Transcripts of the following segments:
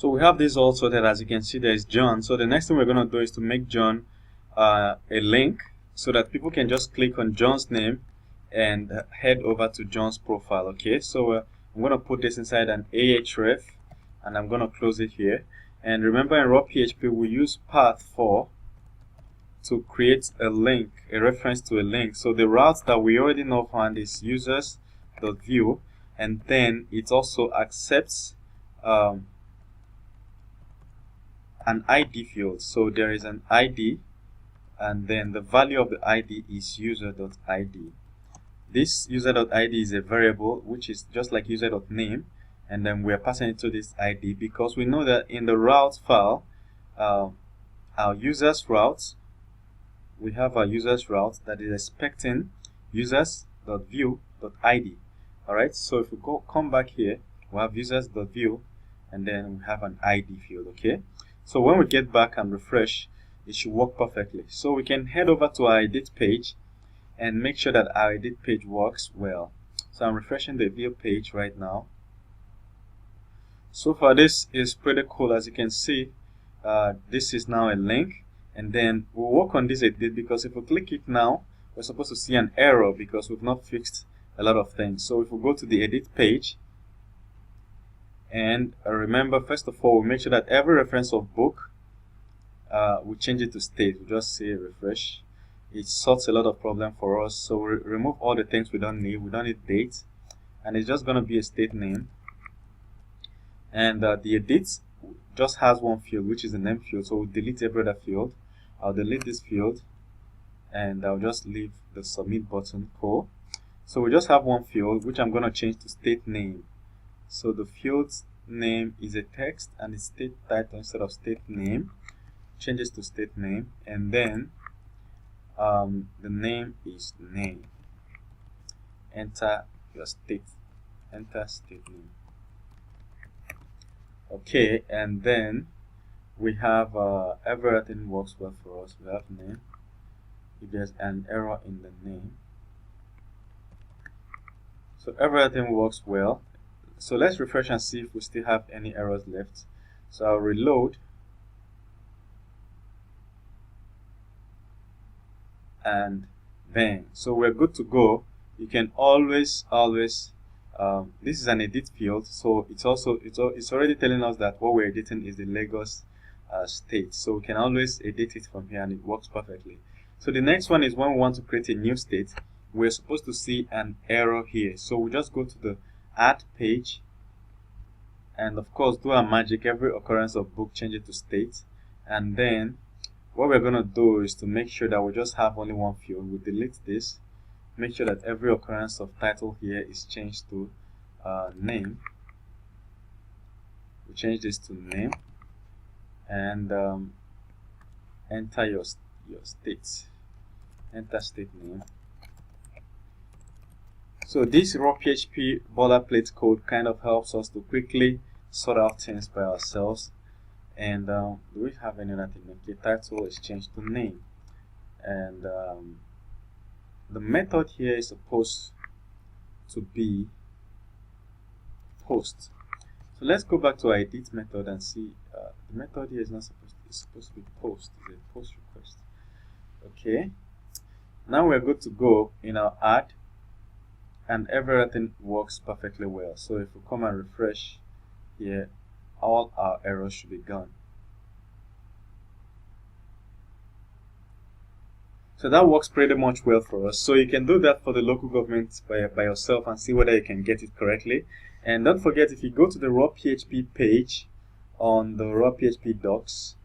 So we have this all sorted. As you can see, there is John. So the next thing we're going to do is to make John a link so that people can just click on John's name and head over to John's profile. Okay, so I'm going to put this inside an ahref and I'm going to close it here. And remember, in raw PHP we use path4 to create a link, a reference to a link. So the route that we already know found is users.view, and then it also accepts an ID field. So there is an ID, and then the value of the ID is user.id. This user.id is a variable which is just like user.name, and then we are passing it to this ID because we know that in the route file, our users route, we have a users route that is expecting users.view.id. Alright, so if we come back here, we have users.view, and then we have an ID field. Okay, so when we get back and refresh, it should work perfectly. So we can head over to our edit page and make sure that our edit page works well. So I'm refreshing the view page right now. So far this is pretty cool. As you can see, this is now a link, and then we'll work on this edit because if we click it now, we're supposed to see an error because we've not fixed a lot of things. So if we go to the edit page, and remember, first of all, we make sure that every reference of book, we change it to state. We just say refresh. It sorts a lot of problem for us. So we remove all the things we don't need. We don't need date, and it's just going to be a state name. And the edit just has one field, which is the name field. So we'll delete every other field. I'll delete this field, and I'll just leave the submit button. Cool. So we just have one field, which I'm going to change to state name. So the field's name is a text, and it's state title instead of state name. Changes to state name, and then the name is name. Enter your state. Enter state name. Okay, and then we have everything works well for us. We have name. If there's an error in the name, so everything works well. So let's refresh and see if we still have any errors left. So I'll reload, and bang. So we're good to go. You can always this is an edit field, so it's already telling us that what we're editing is the Lagos state. So we can always edit it from here, and it works perfectly. So the next one is when we want to create a new state. We're supposed to see an error here, so we just go to the add page, and of course do our magic. Every occurrence of book, change it to state, and then what we're going to do is to make sure that we just have only one field. We delete this, make sure that every occurrence of title here is changed to name. We change this to name, and enter your state. Enter state name. So this raw PHP boilerplate code kind of helps us to quickly sort out things by ourselves. And do we have any other thing? Okay, title is changed to name, and the method here is supposed to be post. So let's go back to our edit method and see. The method here is not supposed to. It's supposed to be post. It's a post request. Okay. Now we're good to go in our add, and everything works perfectly well. So if we come and refresh here, all our errors should be gone. So that works pretty much well for us. So you can do that for the local government by yourself and see whether you can get it correctly. And don't forget, if you go to the raw PHP page on the raw PHP docs,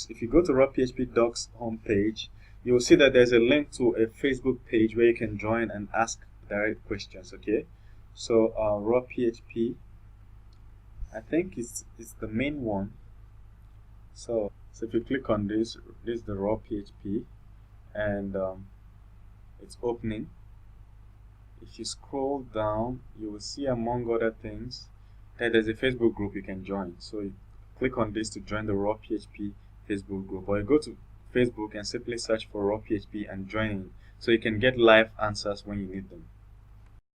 if you go to raw PHP docs homepage, you will see that there's a link to a Facebook page where you can join and ask direct questions. Okay, so raw PHP, I think it's the main one. So if you click on this is the raw PHP, and it's opening. If you scroll down, you will see, among other things, that there's a Facebook group you can join. So you click on this to join the raw PHP Facebook group, or you go to Facebook and simply search for raw PHP and join in, so you can get live answers when you need them.